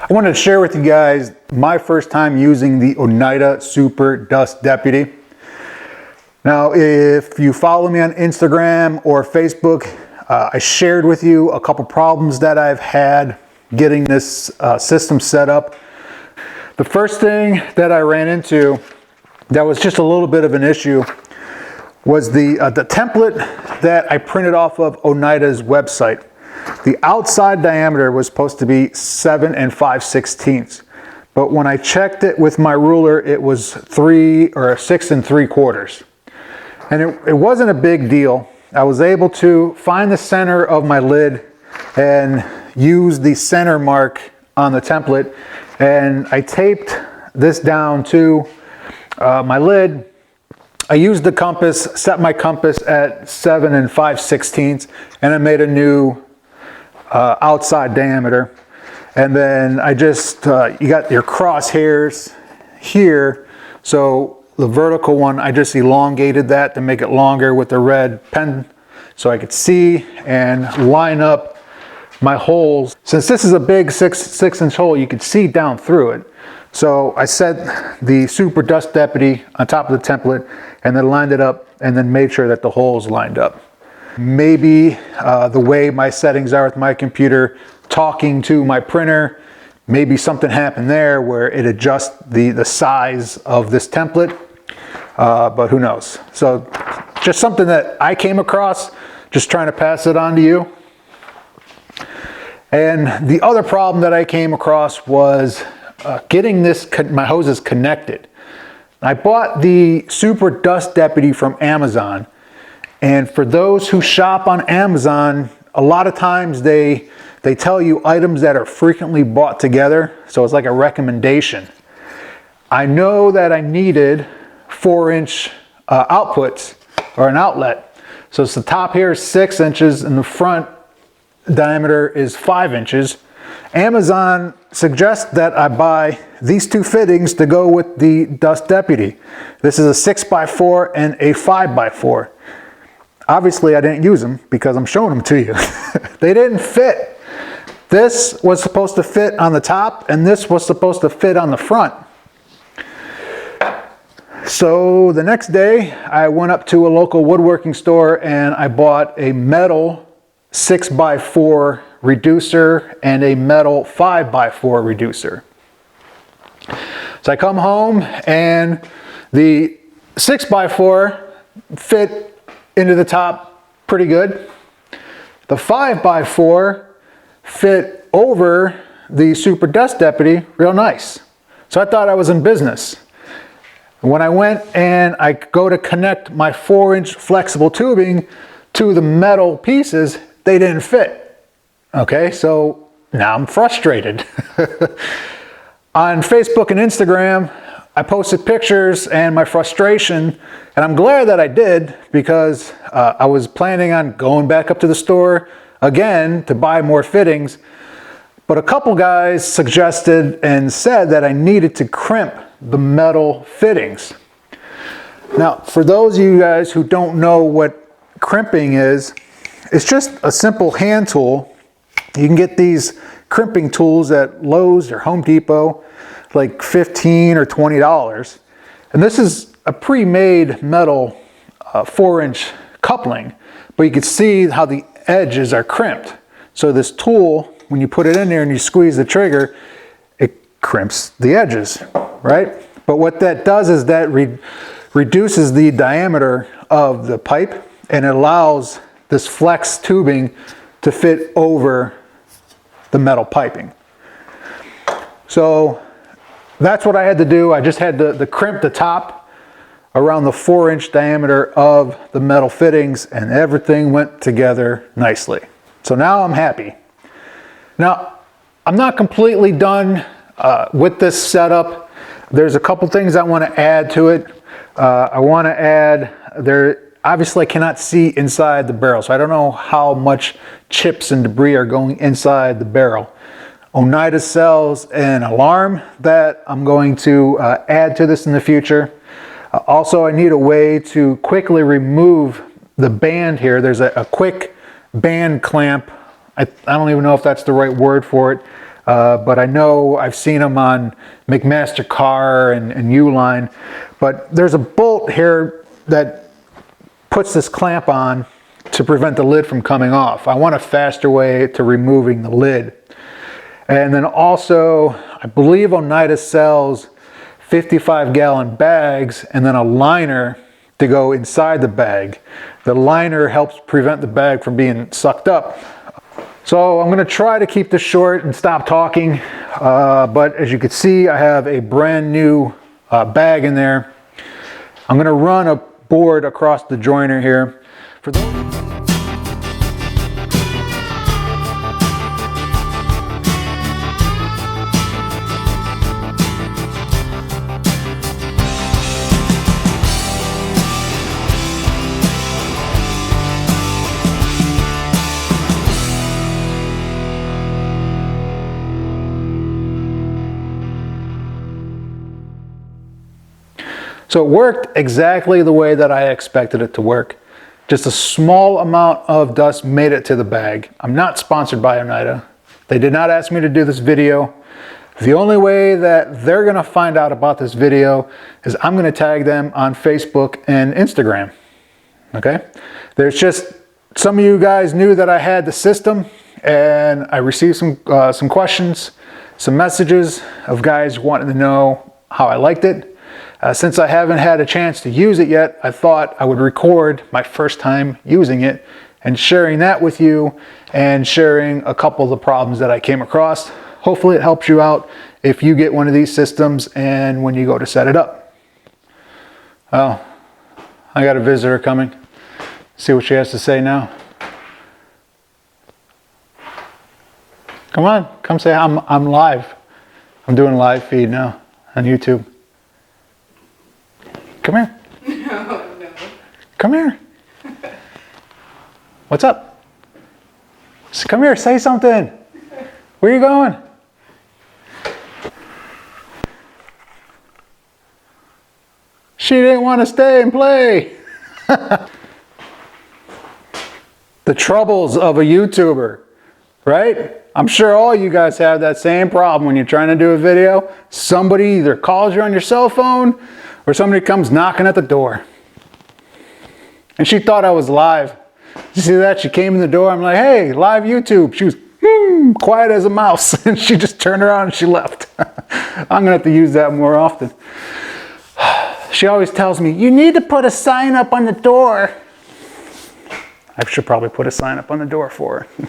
I wanted to share with you guys my first time using the Oneida Super Dust Deputy. Now, if you follow me on Instagram or Facebook, I shared with you a couple problems that I've had getting this system set up. The first thing that I ran into that was just a little bit of an issue was the template that I printed off of Oneida's website. The outside diameter was supposed to be 7 5/16, but when I checked it with my ruler, it was 6 3/4. And it wasn't a big deal. I was able to find the center of my lid and use the center mark on the template, and I taped this down to my lid. I used the compass, set my compass at 7 5/16, and I made a new outside diameter. And then I just, you got your crosshairs here, so the vertical one, I just elongated that to make it longer with the red pen so I could see and line up my holes. Since this is a big 6-inch hole, you could see down through it. So I set the Super Dust Deputy on top of the template and then lined it up and then made sure that the holes lined up. Maybe the way my settings are with my computer talking to my printer, maybe something happened there where it adjusts the size of this template, but who knows. So just something that I came across, just trying to pass it on to you. And the other problem that I came across was getting my hoses connected. I bought the Super Dust Deputy from Amazon, and for those who shop on Amazon, a lot of times they tell you items that are frequently bought together, so it's like a recommendation. I know that I needed 4-inch outputs or an outlet. So it's the top here is 6 inches and the front diameter is 5 inches. Amazon suggests that I buy these two fittings to go with the Dust Deputy. This is a 6x4 and a 5x4. Obviously I didn't use them because I'm showing them to you. They didn't fit. This was supposed to fit on the top and this was supposed to fit on the front. So the next day I went up to a local woodworking store and I bought a metal 6x4 reducer and a metal 5x4 reducer. So I come home and the 6x4 fit into the top pretty good. The 5x4 fit over the Super Dust Deputy real nice. So I thought I was in business. When I went and I go to connect my 4-inch flexible tubing to the metal pieces, they didn't fit. Okay, so now I'm frustrated. On Facebook and Instagram, I posted pictures and my frustration, and I'm glad that I did because I was planning on going back up to the store again to buy more fittings. But a couple guys suggested and said that I needed to crimp the metal fittings. Now, for those of you guys who don't know what crimping is, it's just a simple hand tool. You can get these crimping tools at Lowe's or Home Depot, like $15 or $20. And this is a pre-made metal 4-inch coupling, but you can see how the edges are crimped. So this tool, when you put it in there and you squeeze the trigger, it crimps the edges, right? But what that does is that reduces the diameter of the pipe and it allows this flex tubing to fit over the metal piping. So that's what I had to do. I just had to crimp the top around the 4-inch diameter of the metal fittings and everything went together nicely. So now I'm happy. Now, I'm not completely done with this setup. There's a couple things I want to add to it. I want to add, obviously I cannot see inside the barrel, so I don't know how much chips and debris are going inside the barrel. Oneida sells an alarm that I'm going to add to this in the future. Also, I need a way to quickly remove the band here. There's a quick band clamp. I don't even know if that's the right word for it. but I know I've seen them on McMaster Car and Uline. But there's a bolt here that puts this clamp on to prevent the lid from coming off. I want a faster way to removing the lid. And then also, I believe Oneida sells 55-gallon bags and then a liner to go inside the bag. The liner helps prevent the bag from being sucked up. So I'm gonna try to keep this short and stop talking, but as you can see, I have a brand new bag in there. I'm gonna run a board across the joiner here. For those So it worked exactly the way that I expected it to work. Just a small amount of dust made it to the bag. I'm not sponsored by Oneida. They did not ask me to do this video. The only way that they're gonna find out about this video is I'm gonna tag them on Facebook and Instagram, okay? There's just, some of you guys knew that I had the system, and I received some questions, some messages of guys wanting to know how I liked it. Since I haven't had a chance to use it yet, I thought I would record my first time using it and sharing that with you and sharing a couple of the problems that I came across. Hopefully it helps you out if you get one of these systems and when you go to set it up. Oh, I got a visitor coming. See what she has to say now. Come on, come say I'm live. I'm doing a live feed now on YouTube. Come here. No. Come here. What's up? Come here, say something. Where are you going? She didn't want to stay and play. The troubles of a YouTuber, right? I'm sure all you guys have that same problem when you're trying to do a video. Somebody either calls you on your cell phone or somebody comes knocking at the door. And she thought I was live. You see that? She came in the door. I'm like, hey, live YouTube. She was quiet as a mouse. And she just turned around and she left. I'm going to have to use that more often. She always tells me, you need to put a sign up on the door. I should probably put a sign up on the door for her.